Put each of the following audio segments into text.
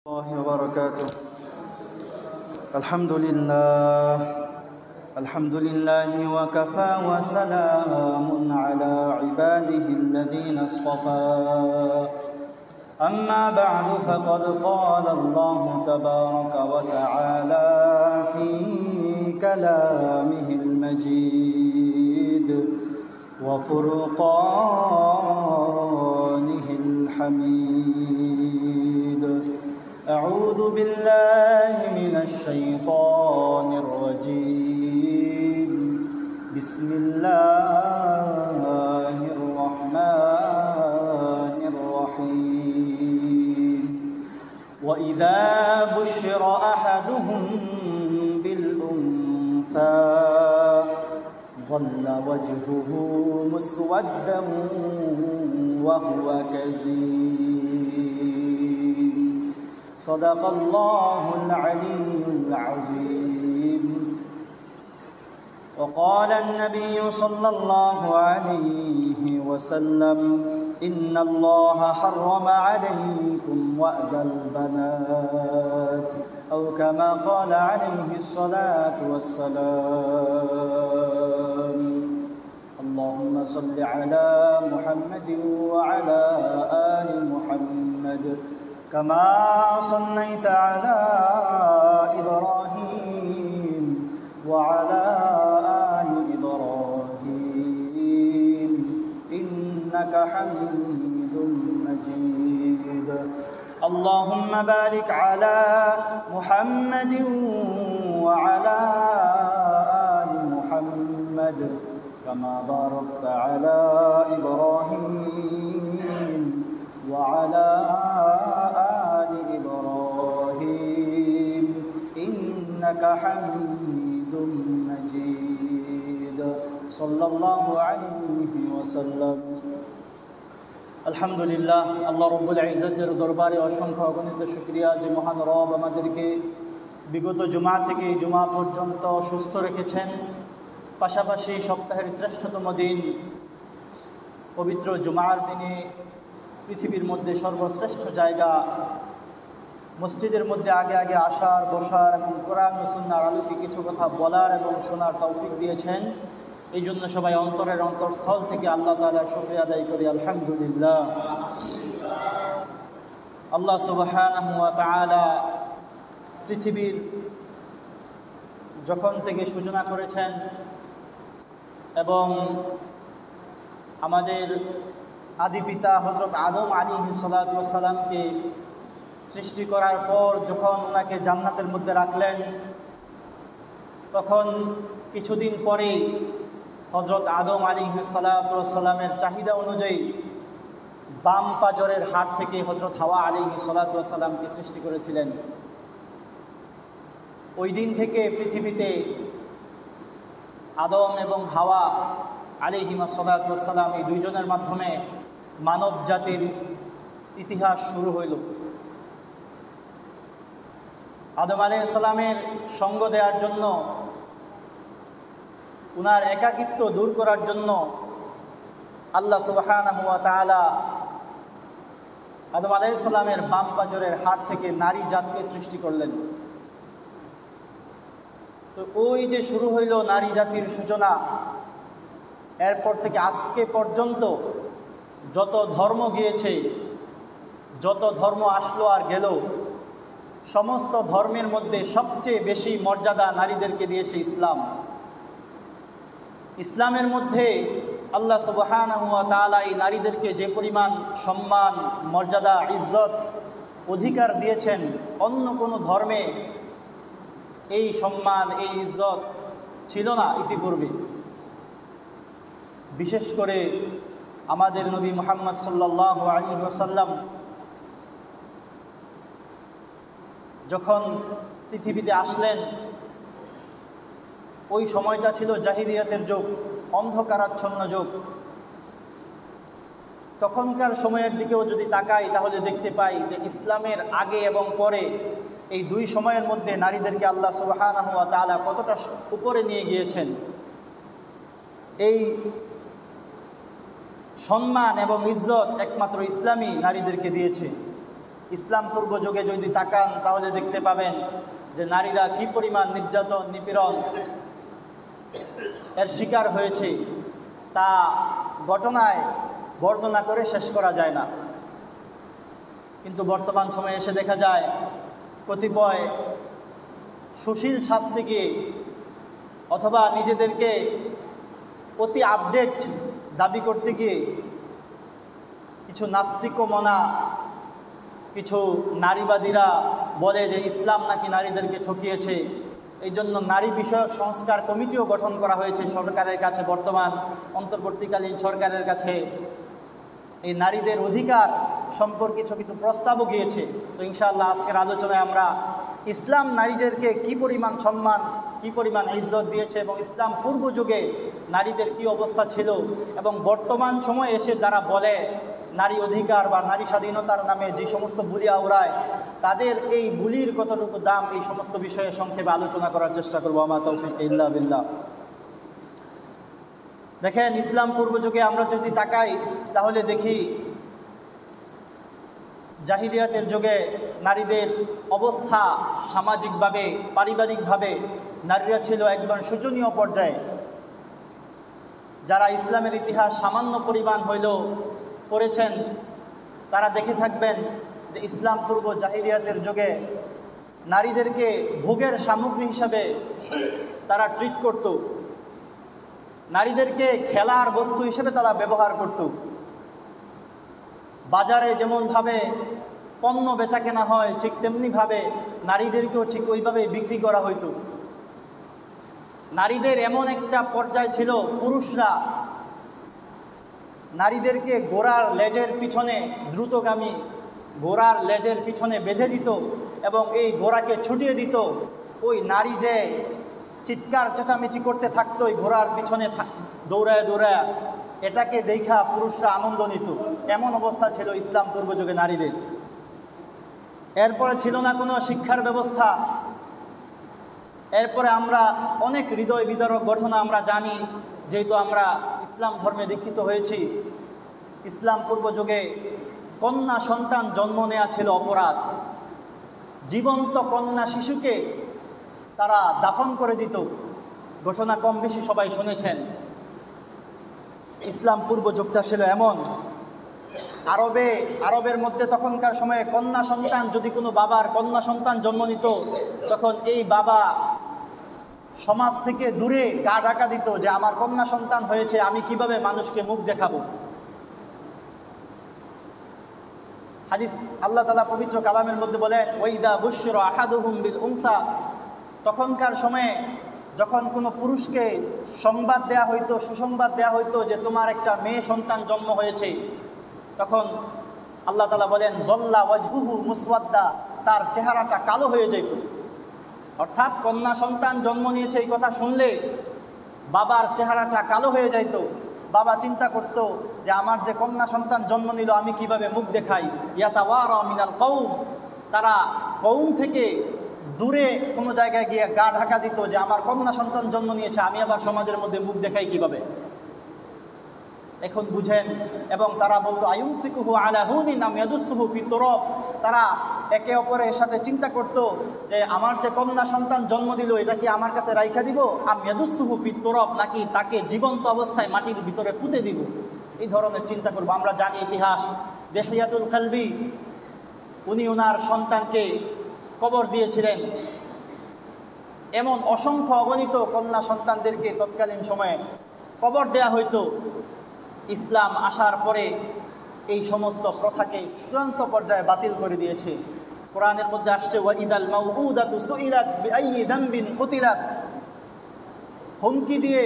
الله وبركاته. الحمد لله وكفى وسلام على عباده الذين اصطفى. أما بعد فقد قال الله تبارك وتعالى في كلامه المجيد وفرقانه الحميد. أعوذ بالله من الشيطان الرجيم. بسم الله الرحمن الرحيم. وإذا بشر أحدهم بالأنثى ظل وجهه مسودا وهو كظيم. صدق الله العلي العظيم. وقال النبي صلى الله عليه وسلم: إن الله حرم عليكم وأد البنات، أو كما قال عليه الصلاة والسلام. اللهم صل على محمد وعلى آل محمد كما صليت على إبراهيم وعلى آل إبراهيم إنك حميد مجيد. اللهم بارك على محمد وعلى آل محمد كما باركت على إبراهيم وعلى آل إبراهيم إنك حميد مجيد. صلى الله عليه وسلم. আলহামদুলিল্লাহ, আল্লাহ রব্বুল ইজ্জতের দরবারে অসংখ্য অগণিত শুকরিয়া যে মহান রব আমাদেরকে বিগত জুমা থেকে জুমা পর্যন্ত সুস্থ রেখেছেন, পাশাপাশি সপ্তাহের শ্রেষ্ঠতম দিন পবিত্র জুমার দিনে পৃথিবীর মধ্যে সর্বশ্রেষ্ঠ জায়গা মসজিদের মধ্যে আগে আগে আসার, বসার এবং কোরআন ও সুন্নাহর আলোকে কিছু কথা বলার এবং শোনার তৌফিক দিয়েছেন। এই জন্য সবাই অন্তরের অন্তরস্থল থেকে আল্লাহ তাআলার শুকরিয়া আদায় করি, আলহামদুলিল্লাহ। আল্লাহ সুবহানাহু ওয়া তাআলা পৃথিবীর যখন থেকে সূচনা করেছেন এবং আমাদের আদি পিতা হযরত আদম আলাইহিস সালাতু ওয়াস সালামকে সৃষ্টি করার পর যখন ওনাকে জান্নাতের মধ্যে রাখলেন, তখন কিছুদিন পরেই হযরত আদম আলাইহিস সালাতু ওয়াস সালামের চাহিদা অনুযায়ী বাম পাজরের হাড় থেকে হযরত হাওয়া আলাইহিস সালাতু ওয়াস সালামকে সৃষ্টি করেছিলেন। ওই দিন থেকে পৃথিবীতে আদম এবং হাওয়া আলাইহিস সালাতু ওয়াস সালাম এই দুইজনের মাধ্যমে মানব জাতির ইতিহাস শুরু হইল। আদম আলাইহিস সালামের সঙ্গ দেওয়ার জন্য, উনার একাকিত্ব দূর করার জন্য আল্লাহ সুবহানাহু ওয়া তাআলা আদম আলাইহিস সালামের বাম পাজরের হাড় থেকে নারী জাতকে সৃষ্টি করলেন। তো ওই যে শুরু হইল নারী জাতির সূচনা, এরপর থেকে আজকে পর্যন্ত যত ধর্ম গিয়েছে, যত ধর্ম আসলো আর গেল, সমস্ত ধর্মের মধ্যে সবচেয়ে বেশি মর্যাদা নারীদেরকে দিয়েছে ইসলাম। ইসলামের মধ্যে আল্লাহ সুবহানাহু ওয়া তাআলা এই নারীদেরকে যে পরিমাণ সম্মান, মর্যাদা, ইজ্জত, অধিকার দিয়েছেন, অন্য কোনো ধর্মে এই সম্মান, এই ইজ্জত ছিল না ইতিপূর্বে। বিশেষ করে আমাদের নবী মুহাম্মদ সাল্লাল্লাহু আলাইহি ওয়াসাল্লাম যখন পৃথিবীতে আসলেন, ওই সময়টা ছিল জাহিলিয়াতের যুগ, অন্ধকারাচ্ছন্ন যুগ। তখনকার সময়ের দিকেও যদি তাকাই তাহলে দেখতে পাই যে ইসলামের আগে এবং পরে এই দুই সময়ের মধ্যে নারীদেরকে আল্লাহ সুবহানাহু ওয়া তাআলা কতটা উপরে নিয়ে গিয়েছেন। এই সম্মান এবং ইজ্জত একমাত্র ইসলামই নারীদেরকে দিয়েছে। ইসলাম পূর্ব যুগে যদি তাকান তাহলে দেখতে পাবেন যে নারীরা কি পরিমাণ নির্যাতন নিপীড়ন এর শিকার হয়েছে তা ঘটনায় বর্ণনা করে শেষ করা যায় না। কিন্তু বর্তমান সময়ে এসে দেখা যায় কতিপয় সুশীল শাস্তি গিয়ে অথবা নিজেদেরকে অতি আপডেট দাবি করতে গিয়ে কিছু নাস্তিকমনা কিছু নারীবাদীরা বলে যে ইসলাম নাকি নারীদেরকে ঠকিয়েছে। এই জন্য নারী বিষয়ক সংস্কার কমিটিও গঠন করা হয়েছে সরকারের কাছে, বর্তমান অন্তর্বর্তীকালীন সরকারের কাছে। এই নারীদের অধিকার সম্পর্কে কিছু প্রস্তাবও গিয়েছে। তো ইনশাআল্লাহ আজকের আলোচনায় আমরা ইসলাম নারীদেরকে কি পরিমাণ সম্মান, কি পরিমাণ ইজ্জত দিয়েছে এবং ইসলাম পূর্ব যুগে নারীদের কি অবস্থা ছিল এবং বর্তমান সময়ে এসে যারা বলে নারী অধিকার বা নারী স্বাধীনতার নামে যে সমস্ত বুলি আওড়ায় তাদের এই বুলির কতটুকু দাম, এই সমস্ত বিষয়ে সংক্ষেপে আলোচনা করার চেষ্টা করবো। আমা তৌফিক ইল্লা বিল্লাহ। দেখেন, ইসলাম পূর্ব যুগে আমরা যদি তাকাই তাহলে দেখি জাহিলিয়াতের যুগে নারীদের অবস্থা সামাজিকভাবে পারিবারিকভাবে নারীরা ছিল একদম শোচনীয় পর্যায়ে। যারা ইসলামের ইতিহাস সামান্য পরিমাণ হইলেও পড়েছেন তারা দেখে থাকবেন যে ইসলাম পূর্ব জাহিলিয়াতের যুগে নারীদেরকে ভোগের সামগ্রী হিসাবে তারা ট্রিট করত, নারীদেরকে খেলার বস্তু হিসেবে তারা ব্যবহার করত। বাজারে যেমনভাবে পণ্য বেচা কেনা হয় ঠিক তেমনিভাবে নারীদেরকেও ঠিক ওইভাবে বিক্রি করা হইতো। নারীদের এমন একটা পর্যায় ছিল, পুরুষরা নারীদেরকে ঘোড়ার লেজের পিছনে, দ্রুতগামী ঘোড়ার লেজের পিছনে বেঁধে দিত এবং এই ঘোড়াকে ছুটিয়ে দিত। ওই নারী যে চিৎকার চেঁচামেচি করতে থাকতো ওই ঘোড়ার পিছনে দৌড়ায় দৌড়ায়, এটাকে দেখা পুরুষরা আনন্দ নিত। এমন অবস্থা ছিল ইসলাম পূর্ব যুগে নারীদের। এরপরে ছিল না কোনো শিক্ষার ব্যবস্থা। এরপরে আমরা অনেক হৃদয় বিদারক ঘটনা আমরা জানি, যেহেতু আমরা ইসলাম ধর্মে দীক্ষিত হয়েছি। ইসলাম পূর্ব যুগে কন্যা সন্তান জন্ম নেওয়া ছিল অপরাধ। জীবন্ত কন্যা শিশুকে তারা দাফন করে দিত। ঘটনা কম বেশি সবাই শুনেছেন। ইসলাম পূর্ব যুগটা ছিল এমন। আরবের মধ্যে তখনকার সময়ে কন্যা সন্তান, যদি কোনো বাবার কন্যা সন্তান জন্ম নিত তখন এই বাবা সমাজ থেকে দূরে গা ঢাকা দিত যে আমার কন্যা সন্তান হয়েছে, আমি কিভাবে মানুষকে মুখ দেখাবো। হাদিস আল্লাহ তাআলা পবিত্র কালামের মধ্যে বলেন, ওয়াইদা বুশরা আহাদুহুম বিল উনসা, তখনকার সময়ে যখন কোনো পুরুষকে সংবাদ দেয়া হইতো, সুসংবাদ দেয়া হইতো যে তোমার একটা মেয়ে সন্তান জন্ম হয়েছে, তখন আল্লাহ তাআলা বলেন জল্লা ওয়াজহুহু মুসওয়াদ্দা, তার চেহারাটা কালো হয়ে যেত। অর্থাৎ কন্যা সন্তান জন্ম নিয়েছে এই কথা শুনলে বাবার চেহারাটা কালো হয়ে যাইত। বাবা চিন্তা করত যে আমার যে কন্যা সন্তান জন্ম নিল আমি কিভাবে মুখ দেখাই। ইয়াতাওয়ারা মিনাল কওম, তারা কওম থেকে দূরে কোনো জায়গায় গিয়ে গা ঢাকা দিত যে আমার কন্যা সন্তান জন্ম নিয়েছে, আমি আবার সমাজের মধ্যে মুখ দেখাই কিভাবে। এখন বুঝেন। এবং তারা বলতো আয়ুমসিকুহু আলা হুনিন আম ইয়াদুসসুহু ফি তুরাব, তারা একে অপরের সাথে চিন্তা করত যে আমার যে কন্যা সন্তান জন্ম দিল এটা কি আমার কাছে রাইখা দিব, আম ইয়াদুসসুহু ফি তুরাব, নাকি তাকে জীবন্ত অবস্থায় মাটির ভিতরে পুঁতে দিব। এই ধরনের চিন্তা করব। আমরা জানি ইতিহাস, দেহিয়াতুল কালবি উনি ওনার সন্তানকে কবর দিয়েছিলেন। এমন অসংখ্য অগণিত কন্যা সন্তানদেরকে তৎকালীন সময়ে কবর দেয়া হইতো। ইসলাম আসার পরে এই সমস্ত প্রথাকে চূড়ান্ত পর্যায়ে বাতিল করে দিয়েছে। কোরআনের মধ্যে আসছে ওয়াইদাল মাউউদাতু সুইলাত বিআইয়ি যামবিন কুতিলাত, হুমকি দিয়ে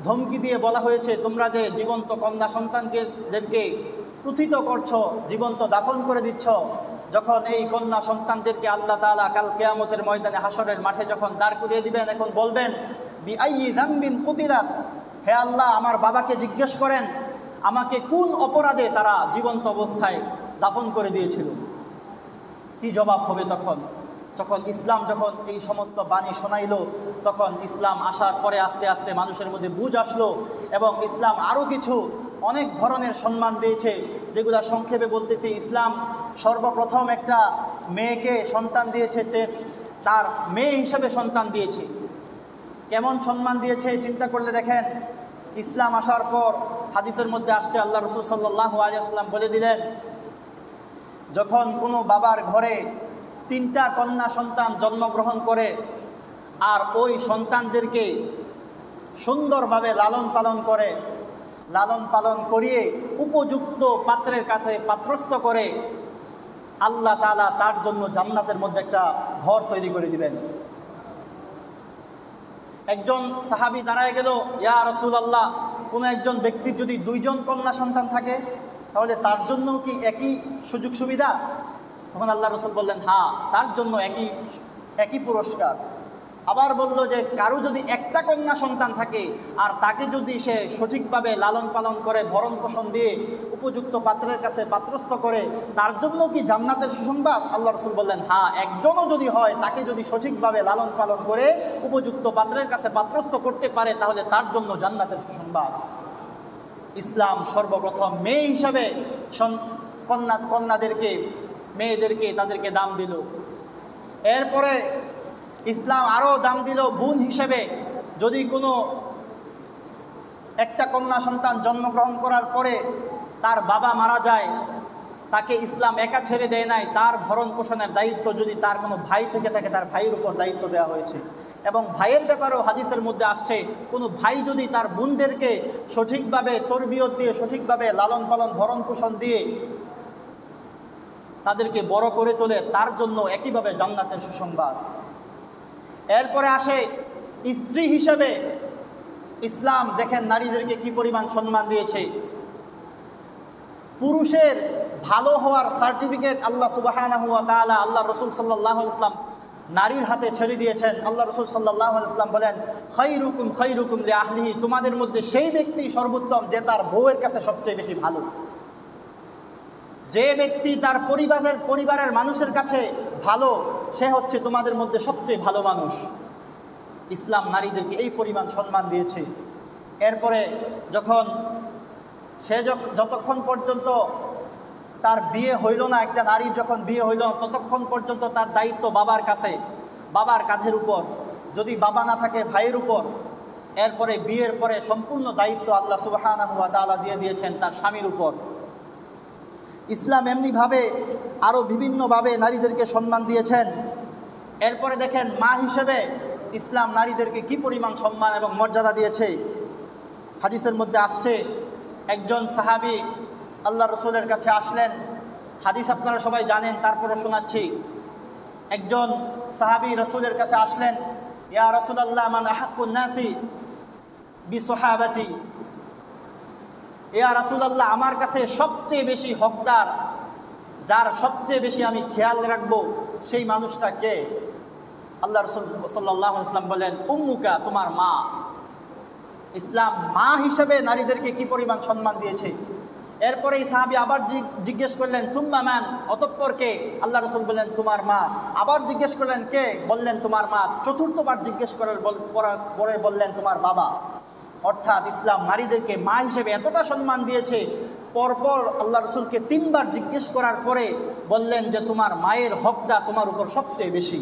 ধমকি দিয়ে বলা হয়েছে তোমরা যে জীবন্ত কন্যা সন্তানদেরকে প্রথিত করছো, জীবন্ত দাফন করে দিচ্ছ, যখন এই কন্যা সন্তানদেরকে আল্লাহ তাআলা কাল কিয়ামতের ময়দানে হাসরের মাঠে যখন দাঁড় করিয়ে দিবেন, এখন বলবেন বিআইয়ি যামবিন কুতিলাত, হে আল্লাহ আমার বাবাকে জিজ্ঞেস করেন আমাকে কোন অপরাধে তারা জীবন্ত অবস্থায় দাফন করে দিয়েছিল। কি জবাব হবে তখন? যখন ইসলাম যখন এই সমস্ত বাণী শোনাইল, তখন ইসলাম আসার পরে আস্তে আস্তে মানুষের মধ্যে বুঝ আসলো এবং ইসলাম আরও কিছু অনেক ধরনের সম্মান দিয়েছে, যেগুলো সংক্ষেপে বলতেছি। ইসলাম সর্বপ্রথম একটা মেয়েকে সন্তান দিয়েছে, তার মেয়ে হিসাবে সন্তান দিয়েছে। কেমন সম্মান দিয়েছে চিন্তা করলে দেখেন। ইসলাম আসার পর হাদিসের মধ্যে আসছে, আল্লাহ রাসূল সাল্লাল্লাহু আলাইহি ওয়াসাল্লাম বলে দিলেন, যখন কোনো বাবার ঘরে 3টা কন্যা সন্তান জন্মগ্রহণ করে আর ওই সন্তানদেরকে সুন্দরভাবে লালন পালন করিয়ে উপযুক্ত পাত্রের কাছে পাত্রস্থ করে, আল্লাহ তাআলা তার জন্য জান্নাতের মধ্যে একটা ঘর তৈরি করে দিবেন। একজন সাহাবী দাঁড়ায় গেল, ইয়া রাসূলুল্লাহ, কোনো একজন ব্যক্তির যদি 2জন কন্যা সন্তান থাকে তাহলে তার জন্য কি একই সুযোগ সুবিধা? তখন আল্লাহ রাসূল বললেন, হ্যাঁ, তার জন্য একই পুরস্কার। আবার বলল যে কারো যদি একটা কন্যা সন্তান থাকে আর তাকে যদি সে সঠিকভাবে লালন পালন করে, ভরণ পোষণ দিয়ে উপযুক্ত পাত্রের কাছে পাত্রস্থ করে, তার জন্য কি জান্নাতের সুসংবাদ? আল্লাহ রাসূল বললেন, হ্যাঁ, একজনও যদি হয়, তাকে যদি সঠিকভাবে লালন পালন করে উপযুক্ত পাত্রের কাছে পাত্রস্থ করতে পারে, তাহলে তার জন্য জান্নাতের সুসংবাদ। ইসলাম সর্বপ্রথম মেয়ে হিসাবে মেয়েদেরকে তাদেরকে দাম দিল। এরপরে ইসলাম আরও দাম দিল বোন হিসেবে। যদি কোনো একটা কন্যা সন্তান জন্মগ্রহণ করার পরে তার বাবা মারা যায়, তাকে ইসলাম একা ছেড়ে দেয় নাই, তার ভরণ পোষণের দায়িত্ব যদি তার কোনো ভাই থেকে থাকে, তার ভাইয়ের উপর দায়িত্ব দেওয়া হয়েছে। এবং ভাইয়ের ব্যাপারেও হাদিসের মধ্যে আসছে, কোনো ভাই যদি তার বোনদেরকে সঠিকভাবে তরবিয়ত দিয়ে, সঠিকভাবে লালন পালন ভরণ পোষণ দিয়ে তাদেরকে বড় করে তোলে, তার জন্য একইভাবে জান্নাতের সুসংবাদ। এরপরে আসে স্ত্রী হিসেবে। ইসলাম দেখেন নারীদেরকে কি পরিমাণ সম্মান দিয়েছে। পুরুষের ভালো হওয়ার সার্টিফিকেট আল্লাহ সুবহানাহু ওয়া তাআলা, আল্লাহ রাসূল সাল্লাল্লাহু আলাইহি ওয়াসাল্লাম নারীর হাতে ছেড়ে দিয়েছেন। আল্লাহ রাসূল সাল্লাল্লাহু আলাইহি ওয়াসাল্লাম বলেন, খায়রুকুম লিআহলিহি, তোমাদের মধ্যে সেই ব্যক্তি সর্বোত্তম যে তার বউয়ের কাছে সবচেয়ে বেশি ভালো। যে ব্যক্তি তার পরিবারের মানুষের কাছে ভালো, সে হচ্ছে তোমাদের মধ্যে সবচেয়ে ভালো মানুষ। ইসলাম নারীদেরকে এই পরিমাণ সম্মান দিয়েছে। এরপরে যতক্ষণ পর্যন্ত তার বিয়ে হইল না, একটা নারীর যখন বিয়ে হইল, ততক্ষণ পর্যন্ত তার দায়িত্ব বাবার কাছে, বাবার কাঁধের উপর। যদি বাবা না থাকে, ভাইয়ের উপর। এরপরে বিয়ের পরে সম্পূর্ণ দায়িত্ব আল্লাহ সুবহানাহু ওয়া তাআলা দিয়ে দিয়েছেন তার স্বামীর উপর। ইসলাম এমনিভাবে আরও বিভিন্নভাবে নারীদেরকে সম্মান দিয়েছেন। এরপরে দেখেন মা হিসেবে ইসলাম নারীদেরকে কি পরিমাণ সম্মান এবং মর্যাদা দিয়েছে। হাদিসের মধ্যে আসছে, একজন সাহাবী আল্লাহ রসুলের কাছে আসলেন। হাদিস আপনারা সবাই জানেন, তারপরে শোনাচ্ছি। একজন সাহাবী রসুলের কাছে আসলেন, ইয়া রাসূলুল্লাহ, মান আহাক্কুন নাসি বিসহাবাতি, ইয়া রাসূলুল্লাহ, আমার কাছে সবচেয়ে বেশি হকদার, যার সবচেয়ে বেশি আমি খেয়াল রাখবো, সেই মানুষটা কে? আল্লাহ রাসূল সাল্লাল্লাহু আলাইহি ওয়াসাল্লাম বলেন, উম্মুকা, তোমার মা। ইসলাম মা হিসেবে নারীদেরকে কি পরিমাণ সম্মান দিয়েছে। এরপরে এই সাহাবী আবার জিজ্ঞেস করলেন, সুম্মা মান, অতঃপর কে? আল্লাহ রাসূল বললেন, তোমার মা। আবার জিজ্ঞেস করলেন, কে? বললেন, তোমার মা। চতুর্থবার জিজ্ঞেস করার পরে বললেন, তোমার বাবা। অর্থাৎ ইসলাম নারীদেরকে মা হিসেবে এতটা সম্মান দিয়েছে, পরপর আল্লাহ রসুলকে 3বার জিজ্ঞেস করার পরে বললেন যে তোমার মায়ের হকটা তোমার উপর সবচেয়ে বেশি।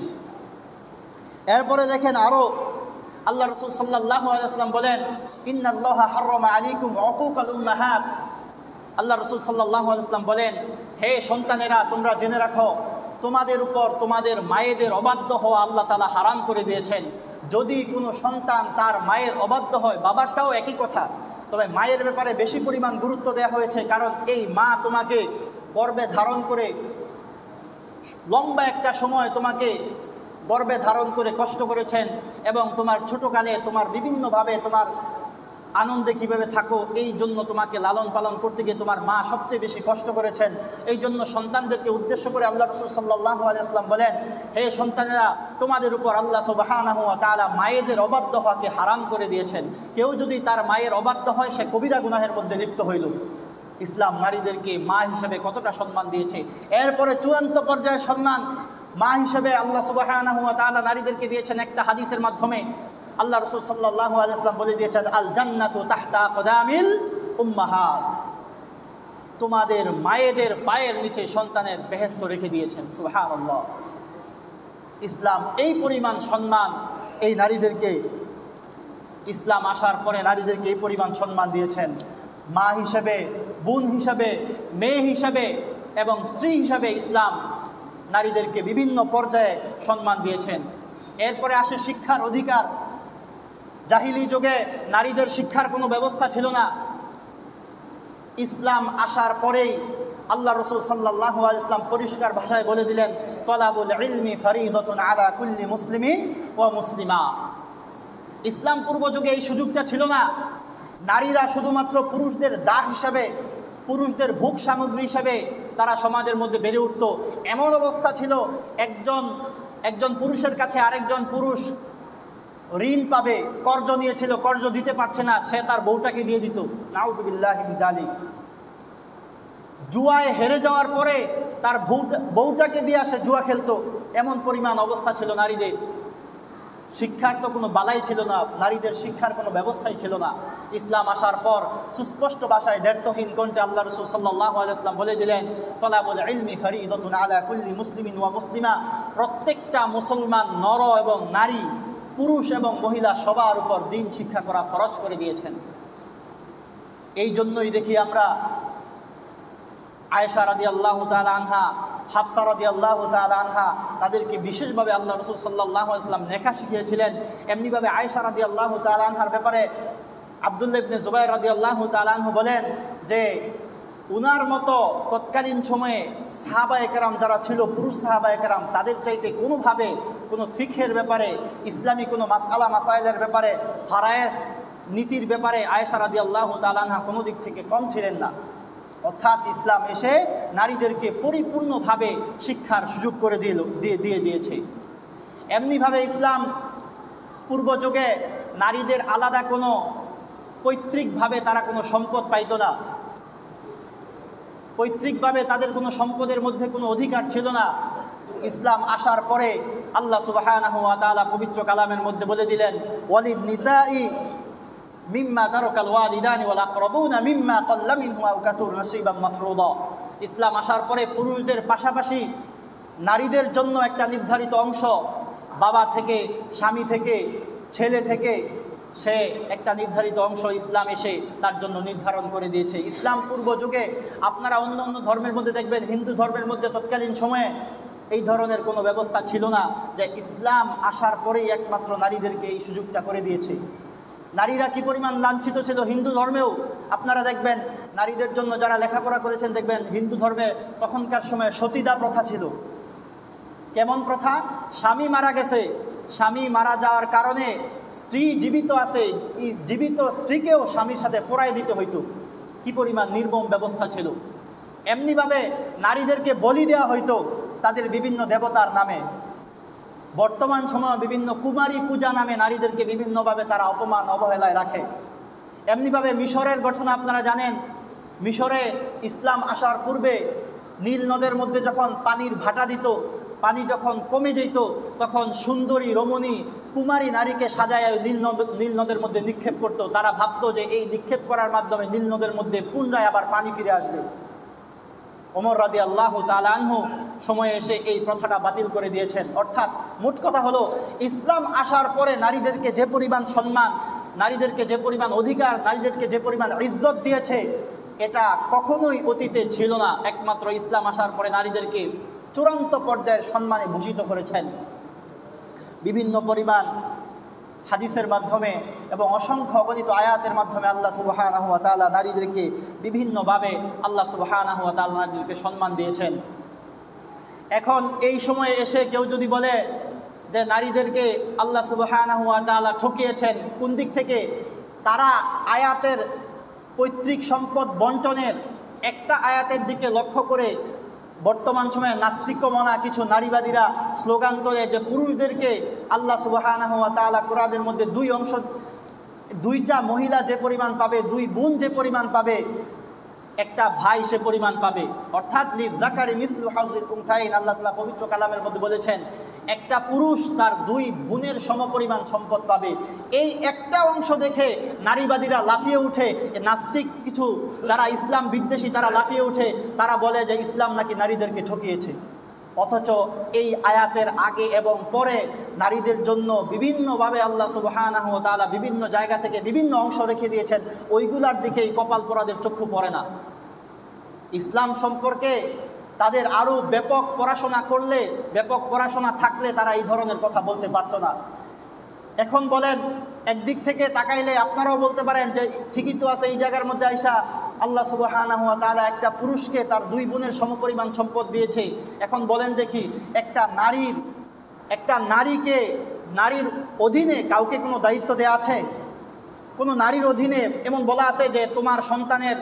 এরপরে দেখেন আরও আল্লাহ রসুল সাল্লাল্লাহু আলাইহি ওয়াসাল্লাম বলেন, ইন্নাল্লাহা হাররামা আলাইকুম উকুকাল উম্মাহাত। আল্লাহ রসুল সাল্লাল্লাহু আলাইহি ওয়াসাল্লাম বলেন, হে সন্তানেরা, তোমরা জেনে রাখো, তোমাদের উপর তোমাদের মায়েদের অবাধ্য হওয়া আল্লাহ তাআলা হারাম করে দিয়েছেন। যদি কোনো সন্তান তার মায়ের অবাধ্য হয়, বাবারটাও একই কথা, তবে মায়ের ব্যাপারে বেশি পরিমাণ গুরুত্ব দেওয়া হয়েছে, কারণ এই মা তোমাকে গর্ভে ধারণ করে, লম্বা একটা সময় তোমাকে গর্ভে ধারণ করে কষ্ট করেছেন, এবং তোমার ছোটোকালে তোমার বিভিন্নভাবে তোমার আনন্দে কীভাবে থাকো, এই জন্য তোমাকে লালন পালন করতে গিয়ে তোমার মা সবচেয়ে বেশি কষ্ট করেছেন। এই জন্য সন্তানদেরকে উদ্দেশ্য করে আল্লাহ রাসূল সাল্লাল্লাহু আলাইহি ওয়াসাল্লাম বলেন, হে সন্তানেরা, তোমাদের উপর আল্লাহ সুবহানাহু ওয়া তাআলা মায়েদের অবাধ্য হওয়াকে হারাম করে দিয়েছেন। কেউ যদি তার মায়ের অবাধ্য হয়, সে কবিরা গুনাহের মধ্যে লিপ্ত হইল। ইসলাম নারীদেরকে মা হিসেবে কতটা সম্মান দিয়েছে। এরপরে চূড়ান্ত পর্যায়ের সম্মান মা হিসেবে আল্লাহ সুবহানাহু ওয়া তাআলা নারীদেরকে দিয়েছেন একটা হাদিসের মাধ্যমে। আল্লাহ রাসূল সাল্লাল্লাহু আলাইহি ওয়াসাল্লাম বলে দিয়েছেন, আল জান্নাতু তাহতা আকদামিল উম্মাহাত, তোমাদের মায়েদের পায়ের নিচে সন্তানের বেহেশত রেখে দিয়েছেন। সুবহানাল্লাহ। ইসলাম এই পরিমাণ সম্মান এই নারীদেরকে, ইসলাম আসার পরে নারীদেরকে এই পরিমাণ সম্মান দিয়েছেন। মা হিসেবে, বোন হিসাবে, মেয়ে হিসাবে এবং স্ত্রী হিসাবে ইসলাম নারীদেরকে বিভিন্ন পর্যায়ে সম্মান দিয়েছেন। এরপরে আসে শিক্ষার অধিকার। জাহিলি যুগে নারীদের শিক্ষার কোনো ব্যবস্থা ছিল না। ইসলাম আসার পরেই আল্লাহ রাসূল সাল্লাল্লাহু আলাইহি ওয়াসাল্লাম পরিষ্কার ভাষায় বলে দিলেন, তলাবুল ইলমি ফরিদাতুন আলা কুল্লি মুসলিমিন ওয়া মুসলিমা। ইসলাম পূর্ব যুগে এই সুযোগটা ছিল না। নারীরা শুধুমাত্র পুরুষদের দাস হিসাবে, পুরুষদের ভোগ সামগ্রী হিসাবে তারা সমাজের মধ্যে বেড়ে উঠত। এমন অবস্থা ছিল, একজন পুরুষের কাছে আরেকজন পুরুষ ঋণ পাবে, কর্জ নিয়েছিল, কর্জ দিতে পারছে না, সে তার বউটাকে দিয়ে দিত। নাউযুবিল্লাহি মিন যালিক। জুয়ায় হেরে যাওয়ার পরে তার বউটাকে দিয়ে সে জুয়া খেলতো। এমন পরিমাণ অবস্থা ছিল নারীদের। শিক্ষার তো কোনো বালাই ছিল না, নারীদের শিক্ষার কোনো ব্যবস্থাই ছিল না। ইসলাম আসার পর সুস্পষ্ট ভাষায় দ্ব্যর্থহীন কণ্ঠে আল্লাহ রাসূল সাল্লাল্লাহু আলাইহি ওয়াসাল্লাম বলে দিলেন, তলাবুল ইলমি ফরিদাতুন আলা কুল্লি মুসলিমিন ওয়া মুসলিমা। প্রত্যেকটা মুসলমান নর এবং নারী, পুরুষ এবং মহিলা সবার উপর দিন শিক্ষা করা ফরজ করে দিয়েছেন। এই জন্যই দেখি আমরা আয়েশা রাদিয়াল্লাহু তাআলা আনহা, হাফসা রাদিয়াল্লাহু তাআলা আনহা, তাদেরকে বিশেষভাবে আল্লাহ রাসূল সাল্লাল্লাহু আলাইহি ওয়াসাল্লাম নেকাহ শিখিয়েছিলেন। এমনিভাবে আয়েশা রাদিয়াল্লাহু তাআলা আনহার ব্যাপারে আব্দুল্লাহ ইবনে জুবাইর রাদিয়াল্লাহু তাআলা আনহু বলেন যে উনার মতো তৎকালীন সময়ে সাহাবায়ে কেরাম যারা ছিল, পুরুষ সাহাবায়ে কেরাম, তাদের চাইতে কোনোভাবে কোনো ফিকহের ব্যাপারে, ইসলামী কোনো মাসআলা মাসাইলের ব্যাপারে, ফারায়েজ নীতির ব্যাপারে আয়েশা রাদিয়াল্লাহু তাআলা আনহা কোনো দিক থেকে কম ছিলেন না। অর্থাৎ ইসলাম এসে নারীদেরকে পরিপূর্ণভাবে শিক্ষার সুযোগ করে দিয়েছে। এমনিভাবে ইসলাম পূর্ব যুগে নারীদের আলাদা কোনো পৈতৃকভাবে তারা কোনো সম্পদ পাইত না। পৈতৃকভাবে তাদের কোনো সম্পদের মধ্যে কোনো অধিকার ছিল না। ইসলাম আসার পরে আল্লাহ সুবহানাহু ওয়া তাআলা পবিত্র কালামের মধ্যে বলে দিলেন, ওয়ালিন নিসাই মিম্মা তারাকাল ওয়ালিদানি ওয়াল আকরাবুনা মিম্মা ক্বাল্লা মিনহু আও কাসুর নাসিবাম মাফরুদা। ইসলাম আসার পরে পুরুষদের পাশাপাশি নারীদের জন্য একটা নির্ধারিত অংশ, বাবা থেকে, স্বামী থেকে, ছেলে থেকে, সে একটা নির্ধারিত অংশ ইসলাম এসে তার জন্য নির্ধারণ করে দিয়েছে। ইসলাম পূর্ব যুগে আপনারা অন্য অন্য ধর্মের মধ্যে দেখবেন, হিন্দু ধর্মের মধ্যে তৎকালীন সময়ে এই ধরনের কোনো ব্যবস্থা ছিল না, যে ইসলাম আসার পরেই একমাত্র নারীদেরকে এই সুযোগটা করে দিয়েছে। নারীরা কি পরিমাণ লাঞ্ছিত ছিল হিন্দু ধর্মেও। আপনারা দেখবেন নারীদের জন্য যারা লেখাপড়া করেছেন দেখবেন হিন্দু ধর্মে তখনকার সময় সতীদাহ প্রথা ছিল। কেমন প্রথা? স্বামী মারা গেছে, স্বামী মারা যাওয়ার কারণে স্ত্রী জীবিত আছে, এই জীবিত স্ত্রীকেও স্বামীর সাথে পরায় দিতে হইতো। কি পরিমাণ নির্মম ব্যবস্থা ছিল। এমনিভাবে নারীদেরকে বলি দেওয়া হইতো তাদের বিভিন্ন দেবতার নামে। বর্তমান সময়ে বিভিন্ন কুমারী পূজা নামে নারীদেরকে বিভিন্নভাবে তারা অপমান অবহেলায় রাখে। এমনিভাবে মিশরের ঘটনা আপনারা জানেন। মিশরে ইসলাম আসার পূর্বে নীল নদের মধ্যে যখন পানির ভাটা দিত, পানি যখন কমে যেত, তখন সুন্দরী রমণী কুমারী নারীকে সাজায় নীল নদের মধ্যে নিক্ষেপ করত। তারা ভাবতো যে এই নিক্ষেপ করার মাধ্যমে নীল নদের মধ্যে পুনরায় আবার পানি ফিরে আসবে। ওমর রাদিয়াল্লাহু তাআলা আনহু সময়ে এসে এই প্রথাটা বাতিল করে দিয়েছেন। অর্থাৎ মোট কথা হলো, ইসলাম আসার পরে নারীদেরকে যে পরিমাণ সম্মান, নারীদেরকে যে পরিমাণ অধিকার, নারীদেরকে যে পরিমাণ ইজ্জত দিয়েছে, এটা কখনোই অতীতে ছিল না। একমাত্র ইসলাম আসার পরে নারীদেরকে চূড়ান্ত পর্যায়ের সম্মানে ভূষিত করেছেন। বিভিন্ন পরিমাণ হাদিসের মাধ্যমে এবং অসংখ্য অগণিত আয়াতের মাধ্যমে আল্লাহ সুবহানাহু ওয়া তাআলা নারীদেরকে বিভিন্নভাবে আল্লাহ সুবহানাহু ওয়া তাআলা নারীদেরকে সম্মান দিয়েছেন। এখন এই সময়ে এসে কেউ যদি বলে যে নারীদেরকে আল্লাহ সুবহানাহু ওয়া তাআলা ঠকিয়েছেন, কোন দিক থেকে? তারা আয়াতের পৈতৃক সম্পদ বন্টনের একটা আয়াতের দিকে লক্ষ্য করে বর্তমান সময়ে নাস্তিকমনা কিছু নারীবাদীরা স্লোগান তোলে যে পুরুষদেরকে আল্লাহ সুবহানাহু ওয়া তাআলা কোরআনের মধ্যে দুই অংশ, দুইটা মহিলা যে পরিমাণ পাবে, দুই বোন যে পরিমাণ পাবে, একটা ভাই সে পরিমাণ পাবে, অর্থাৎ লিযাকারি মিসলু হাযিল উনসায়াইন। আল্লাহ তাআলা পবিত্র কালামের মধ্যে বলেছেন একটা পুরুষ তার দুই বোনের সমপরিমাণ সম্পদ পাবে। এই একটা অংশ দেখে নারীবাদীরা লাফিয়ে উঠে, নাস্তিক কিছু যারা ইসলাম বিদ্বেষী তারা লাফিয়ে উঠে, তারা বলে যে ইসলাম নাকি নারীদেরকে ঠকিয়েছে। অথচ এই আয়াতের আগে এবং পরে নারীদের জন্য বিভিন্নভাবে আল্লাহ সুবহানাহু ওয়া তাআলা বিভিন্ন জায়গা থেকে বিভিন্ন অংশ রেখে দিয়েছেন, ওইগুলার দিকেই কপাল পোড়াদের চক্ষু পড়ে না। ইসলাম সম্পর্কে তাদের আরও ব্যাপক পড়াশোনা করলে, ব্যাপক পড়াশোনা থাকলে তারা এই ধরনের কথা বলতে পারতো না। এখন বলেন, একদিক থেকে তাকাইলে আপনারাও বলতে পারেন যে ঠিকই তো আছে, এই জায়গার মধ্যে আইসা আল্লাহ সুবহানাহু ওয়া তাআলা একটা পুরুষকে তার দুই বোনের সমপরিমাণ সম্পদ দিয়েছে। এখন বলেন দেখি, একটা নারীর অধীনে কাউকে কোনো দায়িত্ব দেয়া আছে? কোনো নারীর অধীনে এমন বলা আছে যে তোমার সন্তানের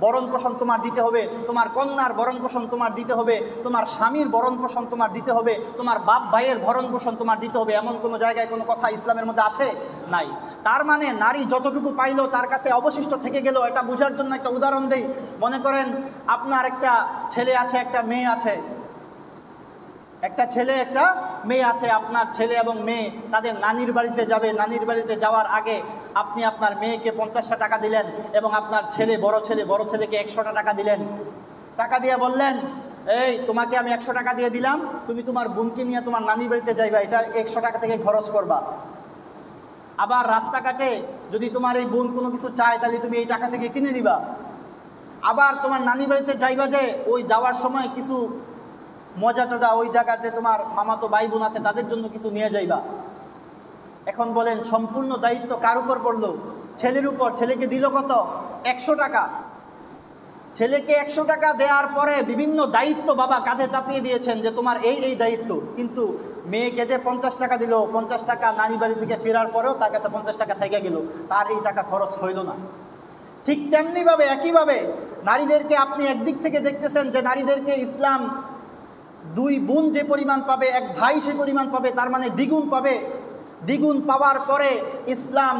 বরণ পোষণ তোমার দিতে হবে, তোমার কন্যার বরণ পোষণ তোমার দিতে হবে, তোমার স্বামীর বরণ পোষণ তোমার দিতে হবে, তোমার বাপ ভাইয়ের ভরণ পোষণ তোমার দিতে হবে? এমন কোনো জায়গায় কোনো কথা ইসলামের মধ্যে আছে? নাই। তার মানে নারী যতটুকু পাইলো তার কাছে অবশিষ্ট থেকে গেল। এটা বোঝার জন্য একটা উদাহরণ দেই। মনে করেন আপনার একটা ছেলে আছে, একটা মেয়ে আছে, একটা ছেলে একটা মেয়ে আছে। আপনার ছেলে এবং মেয়ে তাদের নানির বাড়িতে যাবে। নানির বাড়িতে যাওয়ার আগে আপনি আপনার মেয়েকে 50টা টাকা দিলেন এবং আপনার বড় ছেলেকে 100টা টাকা দিলেন। টাকা দিয়ে বললেন, এই তোমাকে আমি 100 টাকা দিয়ে দিলাম, তুমি তোমার বোনকে নিয়ে তোমার নানির বাড়িতে যাইবা, এটা 100 টাকা থেকে খরচ করবা। আবার রাস্তাঘাটে যদি তোমার এই বোন কোনো কিছু চায় তাহলে তুমি এই টাকা থেকে কিনে দিবা। আবার তোমার নানির বাড়িতে যাইবা, যে ওই যাওয়ার সময় কিছু মজা টজা ওই জায়গাতে তোমার মামাতো ভাই বোন আছে তাদের জন্য কিছু নিয়ে যাইবা। এখন বলেন সম্পূর্ণ দায়িত্ব কার উপর পড়লো? ছেলের উপর। ছেলেকে দিল কত? 100 টাকা। ছেলেকে 100 টাকা দেওয়ার পরে বিভিন্ন দায়িত্ব বাবা কাঁধে চাপিয়ে দিয়েছেন যে তোমার এই দায়িত্ব। কিন্তু মেয়েকে যে 50 টাকা দিল, 50 টাকা নানি বাড়ি থেকে ফেরার পরেও তার কাছে 50 টাকা থেকে গেল, তার এই টাকা খরচ হইল না। ঠিক তেমনিভাবে একইভাবে নারীদেরকে আপনি একদিক থেকে দেখতেছেন যে নারীদেরকে ইসলাম দুই বোন যে পরিমাণ পাবে, এক ভাই সে পরিমাণ পাবে, তার মানে দ্বিগুণ পাবে। দ্বিগুণ পাওয়ার পরে ইসলাম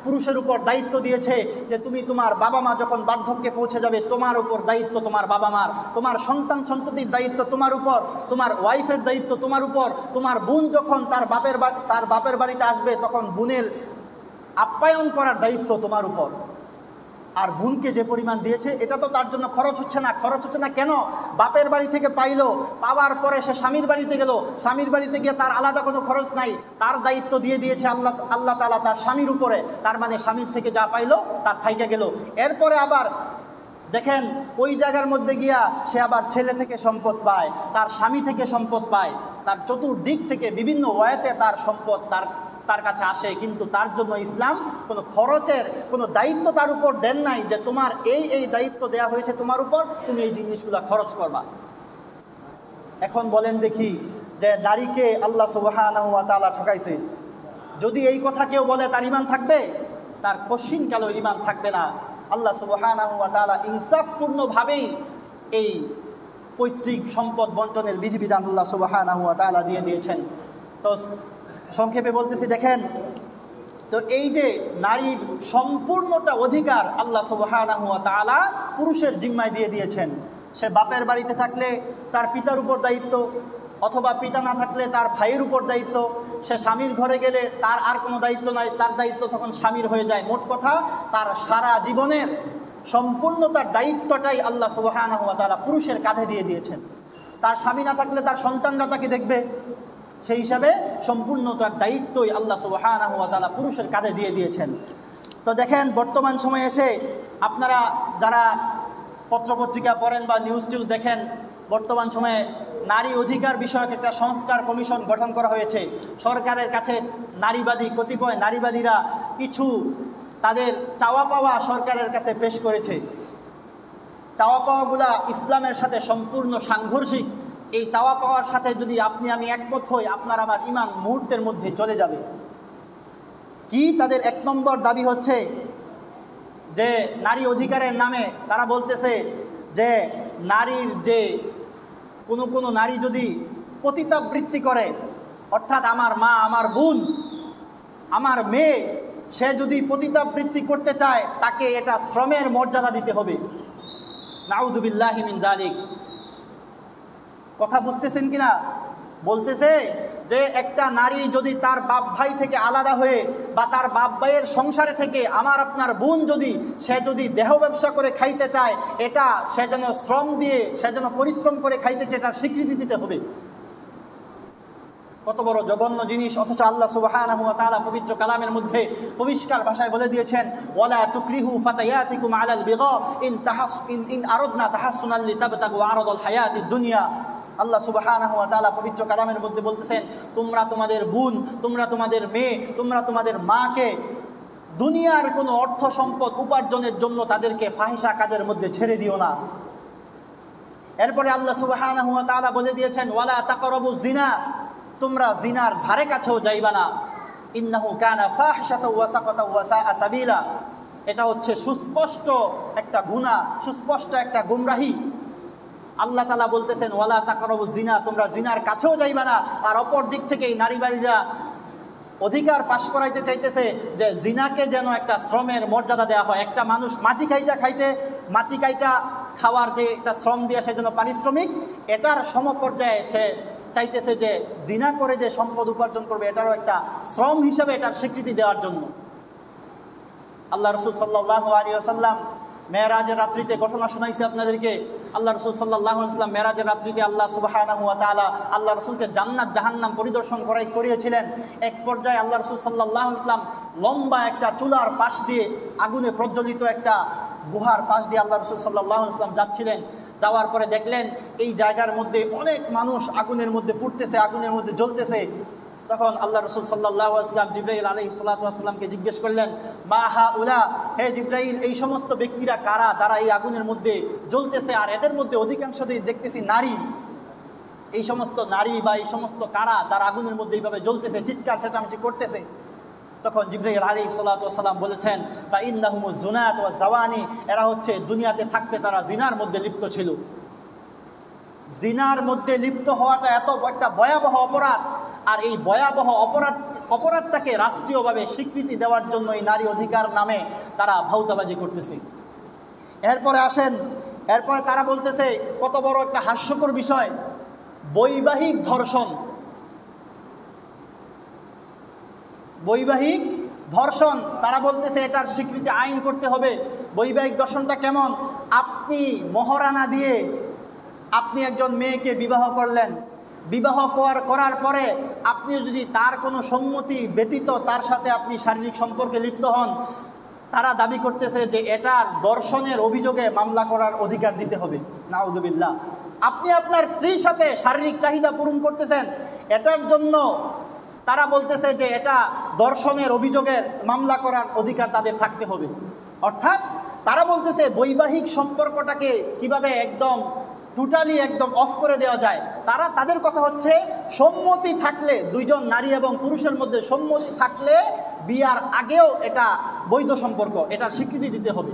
পুরুষের উপর দায়িত্ব দিয়েছে যে তুমি তোমার বাবা মা যখন বার্ধক্যে পৌঁছে যাবে, তোমার উপর দায়িত্ব তোমার বাবা মার, তোমার সন্তান সন্ততির দায়িত্ব তোমার উপর, তোমার ওয়াইফের দায়িত্ব তোমার উপর। তোমার বোন যখন তার বাপের বাড়িতে আসবে তখন বোনের আপ্যায়ন করার দায়িত্ব তোমার উপর। আর বোনকে যে পরিমাণ দিয়েছে এটা তো তার জন্য খরচ হচ্ছে না। কেন? বাপের বাড়ি থেকে পাইলো, পাওয়ার পরে সে স্বামীর বাড়িতে গেল, স্বামীর বাড়িতে গিয়ে তার আলাদা কোনো খরচ নাই, তার দায়িত্ব দিয়ে দিয়েছে আল্লাহ তাআলা তার স্বামীর উপরে। তার মানে স্বামীর থেকে যা পাইলো তার থাইকে গেল। এরপরে আবার দেখেন ওই জায়গার মধ্যে গিয়া সে আবার ছেলে থেকে সম্পদ পায়, তার স্বামী থেকে সম্পদ পায়, তার চতুর্দিক থেকে বিভিন্ন ওয়াতে তার সম্পদ তার কাছে আসে। কিন্তু তার জন্য ইসলাম কোনো খরচের কোনো দায়িত্ব তার উপর দেন নাই যে তোমার এই দায়িত্ব দেয়া হয়েছে তোমার উপর, তুমি এই জিনিসগুলো খরচ করবা। এখন বলেন দেখি যে নারীকে আল্লাহ সুবহানাহু ওয়া তাআলা ঠকাইছে, যদি এই কথা কেউ বলে তার ঈমান থাকবে? তার কশিনকালেও ঈমান থাকবে না। আল্লাহ সুবহানাহু ওয়া তাআলা ইনসাফপূর্ণভাবেই এই পৈতৃক সম্পদ বন্টনের বিধিবিধান আল্লাহ সুবহানাহু ওয়া তাআলা দিয়ে দিয়েছেন। তো সংক্ষেপে বলতেছি, দেখেন তো এই যে নারীর সম্পূর্ণটা অধিকার আল্লাহ সুবহানাহু ওয়া তাআলা পুরুষের জিম্মায় দিয়ে দিয়েছেন। সে বাপের বাড়িতে থাকলে তার পিতার উপর দায়িত্ব, অথবা পিতা না থাকলে তার ভাইয়ের উপর দায়িত্ব। সে স্বামীর ঘরে গেলে তার আর কোনো দায়িত্ব নাই, তার দায়িত্ব তখন স্বামীর হয়ে যায়। মোট কথা তার সারা জীবনের সম্পূর্ণ তার দায়িত্বটাই আল্লাহ সুবহানাহু ওয়া তাআলা পুরুষের কাঁধে দিয়ে দিয়েছেন। তার স্বামী না থাকলে তার সন্তানরা তাকে দেখবে, সেই হিসাবে সম্পূর্ণ তার দায়িত্বই আল্লাহ সুবহানাহু ওয়া তাআলা পুরুষের কাঁধে দিয়ে দিয়েছেন। তো দেখেন বর্তমান সময়ে এসে আপনারা যারা পত্রপত্রিকা পড়েন বা নিউজ দেখেন, বর্তমান সময়ে নারী অধিকার বিষয়ক একটা সংস্কার কমিশন গঠন করা হয়েছে। সরকারের কাছে কতিপয় নারীবাদীরা কিছু তাদের চাওয়া পাওয়া সরকারের কাছে পেশ করেছে। চাওয়া পাওয়াগুলা ইসলামের সাথে সম্পূর্ণ সাংঘর্ষিক। এই চাওয়া পাওয়ার সাথে যদি আমি একমত হই, আপনার আমার ঈমান মুহূর্তের মধ্যে চলে যাবে। কি তাদের 1 নম্বর দাবি হচ্ছে যে নারী অধিকারের নামে তারা বলতেছে যে নারীর যে কোনো নারী যদি পতিতাবৃত্তি করে, অর্থাৎ আমার মা, আমার বোন, আমার মেয়ে, সে যদি পতিতাবৃত্তি করতে চায় তাকে এটা শ্রমের মর্যাদা দিতে হবে। নাউযু বিল্লাহি মিন যালিক। কথা বুঝতেছেন কিনা? বলতেছে যে একটা নারী যদি তার বাপ ভাই থেকে আলাদা হয়ে বা তার বাপ ভাইয়ের সংসারে থেকে আমার আপনার বোন যদি সে যদি দেহ ব্যবসা করে খাইতে চায়, এটা সে যেন শ্রম দিয়ে সে যেন পরিশ্রম করে খাইতে চায়, এটার স্বীকৃতি দিতে হবে। কত বড় জঘন্য জিনিস! অথচ আল্লাহ সুবহানাহু ওয়া তাআলা পবিত্র কালামের মধ্যে পরিষ্কার ভাষায় বলে দিয়েছেন, ওয়ালা তুকরিহু ফাতায়াতিকুম আলাল বিগা ইন আরাদনা তাহাসসুনাল লিতাবতাগু আরাদাল হায়াতিদ দুনিয়া। আল্লাহ সুবহানাহু ওয়া তাআলা পবিত্র কালামের মধ্যে বলতেছেন, তোমরা তোমাদের বোন, তোমরা তোমাদের মেয়ে, তোমরা তোমাদের মাকে দুনিয়ার কোনো অর্থ সম্পদ উপার্জনের জন্য তাদেরকে ফাহিশা কাজের মধ্যে ছেড়ে দিও না। এরপরে আল্লাহ সুবহানাহু ওয়া তাআলা বলে দিয়েছেন, ওয়ালা তাকরাবুজ জিনা, তোমরা জিনার ধারে কাছেও যাইবা না। ইন্নাহু কানা ফাহিশাতাও ওয়া সাকাতাও ওয়া সাআ সাবিলা। এটা হচ্ছে সুস্পষ্ট একটা গুনাহ, সুস্পষ্ট একটা গুমরাহি। আল্লাহ তাআলা বলতেছেন, ওয়ালা তাকরাবুজ জিনা, তোমরা জিনার কাছেও যাইবা না। আর অপর দিক থেকে নারীবাড়িরা অধিকার পাশ করাইতে চাইতেছে যে জিনাকে যেন একটা শ্রমের মর্যাদা দেওয়া হয়। একটা মানুষ মাটি কাইটা খাওয়ার যে একটা শ্রম দিয়ে সে যেন পারিশ্রমিক, এটার সমপর্যায়ে সে চাইতেছে যে জিনা করে যে সম্পদ উপার্জন করবে এটারও একটা শ্রম হিসেবে এটার স্বীকৃতি দেওয়ার জন্য। আল্লাহ রাসূল সাল্লাল্লাহু আলাইহি ওয়াসাল্লাম মেরাজের রাত্রিতে ঘটনা শোনাইছে আপনাদেরকে। আল্লাহ রাসূল সাল্লাল্লাহু আলাইহি ওয়াসাল্লাম মেরাজের রাত্রিতে আল্লাহ সুবহানাহু ওয়া তাআলা আল্লাহ রাসূলকে জান্নাত জাহান্নাম পরিদর্শন করিয়েছিলেন। এক পর্যায়ে আল্লাহ রাসূল সাল্লাল্লাহু আলাইহি ওয়াসাল্লাম লম্বা একটা চুলার পাশ দিয়ে, আগুনে প্রজ্বলিত একটা গুহার পাশ দিয়ে আল্লাহ রাসূল সাল্লাল্লাহু আলাইহি ওয়াসাল্লাম যাচ্ছিলেন। যাওয়ার পরে দেখলেন এই জায়গার মধ্যে অনেক মানুষ আগুনের মধ্যে পুড়তেছে, আগুনের মধ্যে জ্বলতেছে। তখন আল্লাহ রাসূল সাল্লাল্লাহু আলাইহি ওয়াসাল্লাম জিবরাইল আলাইহিস সালাতু ওয়াস সালামকে জিজ্ঞেস করলেন, মা হাউলা, হে জিবরাইল, এই সমস্ত ব্যক্তিরা কারা যারা এই আগুনের মধ্যে জ্বলতেছে? আর এদের মধ্যে অধিকাংশই দেখতেছি নারী। এই সমস্ত নারী বা এই সমস্ত কারা যারা আগুনের মধ্যে এইভাবে জ্বলতেছে, চিৎকার চেঁচামেচি করতেছে? তখন জিবরাইল আলাইহিস সালাতু ওয়াস সালাম বলেছেন, ফা ইন্নাহুমুজ জুনাত ওয়াজ জাওয়ানি, এরা হচ্ছে দুনিয়াতে থাকতে তারা জিনার মধ্যে লিপ্ত ছিল। জিনার মধ্যে লিপ্ত হওয়াটা এত একটা ভয়াবহ অপরাধ, আর এই ভয়াবহ অপরাধটাকে রাষ্ট্রীয়ভাবে স্বীকৃতি দেওয়ার জন্য এই নারী অধিকার নামে তারা ভাউতাবাজি করতেছে। এরপরে তারা বলতেছে, কত বড় একটা হাস্যকর বিষয়, বৈবাহিক ধর্ষণ। বৈবাহিক ধর্ষণ তারা বলতেছে এটার স্বীকৃতি আইন করতে হবে। বৈবাহিক ধর্ষণটা কেমন? আপনি মহারানা দিয়ে আপনি একজন মেয়েকে বিবাহ করলেন, বিবাহ করার পরে আপনি যদি তার কোনো সম্মতি ব্যতীত তার সাথে আপনি শারীরিক সম্পর্কে লিপ্ত হন, তারা দাবি করতেছে যে এটার ধর্ষণের অভিযোগে মামলা করার অধিকার দিতে হবে। নাউযুবিল্লাহ। আপনি আপনার স্ত্রীর সাথে শারীরিক চাহিদা পূরণ করতেছেন, এটার জন্য তারা বলতেছে যে এটা ধর্ষণের অভিযোগের মামলা করার অধিকার তাদের থাকতে হবে। অর্থাৎ তারা বলতেছে বৈবাহিক সম্পর্কটাকে কিভাবে একদম টোটালি একদম অফ করে দেওয়া যায়। তাদের কথা হচ্ছে সম্মতি থাকলে, দুইজন নারী এবং পুরুষের মধ্যে সম্মতি থাকলে বিয়ার আগেও এটা বৈধ সম্পর্ক, এটার স্বীকৃতি দিতে হবে।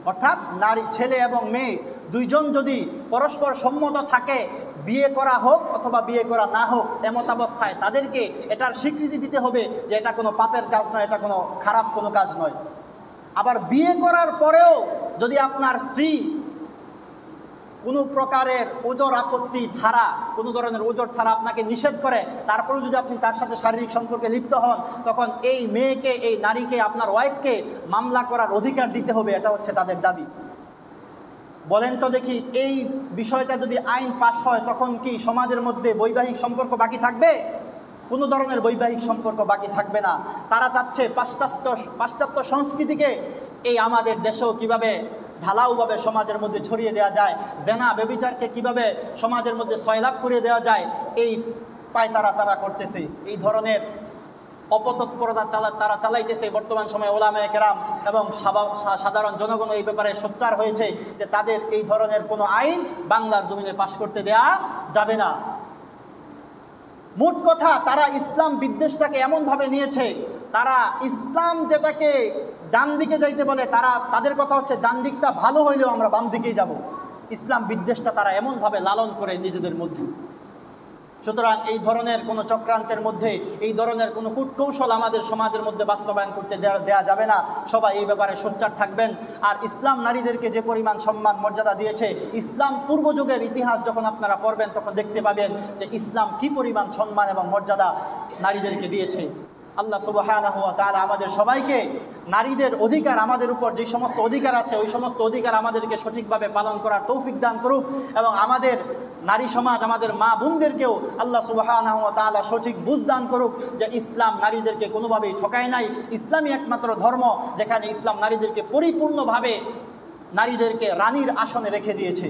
অর্থাৎ নারী, ছেলে এবং মেয়ে দুইজন যদি পরস্পর সম্মত থাকে, বিয়ে করা হোক অথবা বিয়ে করা না হোক, এমত অবস্থায় তাদেরকে এটার স্বীকৃতি দিতে হবে যে এটা কোনো পাপের কাজ নয়, এটা কোনো খারাপ কোনো কাজ নয়। আবার বিয়ে করার পরেও যদি আপনার স্ত্রী কোনো প্রকারের ওজর আপত্তি ছাড়া, কোনো ধরনের ওজর ছাড়া আপনাকে নিষেধ করে, তারপরেও যদি আপনি তার সাথে শারীরিক সম্পর্কে লিপ্ত হন, তখন এই মেয়েকে, এই নারীকে, আপনার ওয়াইফকে মামলা করার অধিকার দিতে হবে। এটা হচ্ছে তাদের দাবি। বলেন তো দেখি, এই বিষয়টা যদি আইন পাশ হয় তখন কি সমাজের মধ্যে বৈবাহিক সম্পর্ক বাকি থাকবে? কোনো ধরনের বৈবাহিক সম্পর্ক বাকি থাকবে না। তারা চাচ্ছে পাশ্চাত্য সংস্কৃতিকে এই আমাদের দেশেও কিভাবে ঢালাওভাবে সমাজের মধ্যে ছড়িয়ে দেওয়া যায়, জেনা ব্যভিচারকে কিভাবে সমাজের মধ্যে সয়লাভ করে দেওয়া যায়, এই পায়তারা করতেছে। এই ধরনের অপতৎপরতা তারা চালাইতেছে। বর্তমান সময়ে ওলামায়ে কেরাম এবং সাধারণ জনগণ এই ব্যাপারে সোচ্চার হয়েছে যে তাদের এই ধরনের কোনো আইন বাংলার জমিনে পাশ করতে দেয়া যাবে না। মোট কথা, তারা ইসলাম বিদ্বেষটাকে এমনভাবে নিয়েছে, তারা ইসলাম যেটাকে ডান দিকে যাইতে বলে, তাদের কথা হচ্ছে ডান দিকটা ভালো হইলেও আমরা বাম দিকেই যাব। ইসলাম বিদ্বেষটা তারা এমনভাবে লালন করে নিজেদের মধ্যে। সুতরাং এই ধরনের কোনো চক্রান্তের মধ্যে, এই ধরনের কোনো কূটকৌশল আমাদের সমাজের মধ্যে বাস্তবায়ন করতে দেওয়া যাবে না। সবাই এই ব্যাপারে সোচ্চার থাকবেন। আর ইসলাম নারীদেরকে যে পরিমাণ সম্মান মর্যাদা দিয়েছে, ইসলাম পূর্বযুগের ইতিহাস যখন আপনারা পড়বেন তখন দেখতে পাবেন যে ইসলাম কি পরিমাণ সম্মান এবং মর্যাদা নারীদেরকে দিয়েছে। আল্লাহ সুবহানাহু ওয়া তাআলা আমাদের সবাইকে নারীদের অধিকার, আমাদের উপর যে সমস্ত অধিকার আছে ওই সমস্ত অধিকার আমাদেরকে সঠিকভাবে পালন করার তৌফিক দান করুক, এবং আমাদের নারী সমাজ, আমাদের মা বোনদেরকেও আল্লাহ সুবহানাহু ওয়া তাআলা সঠিক বুঝ দান করুক যে ইসলাম নারীদেরকে কোনোভাবেই ঠকায় নাই। ইসলামই একমাত্র ধর্ম যেখানে ইসলাম নারীদেরকে পরিপূর্ণভাবে নারীদেরকে রানীর আসনে রেখে দিয়েছে।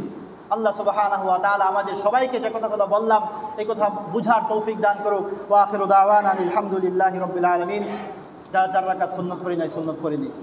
আল্লাহ সুবহানাহু ওয়া তাআলা আমাদের সবাইকে যে কথাগুলো বললাম এই কথা বুঝার তৌফিক দান করুক। ওয়া আখিরু দাওয়ানা আলহামদুলিল্লাহি রাব্বিল আলামিন। যারা 4 রাকাত সুন্নত পড়ি নাই সুন্নত পড়ে দিই।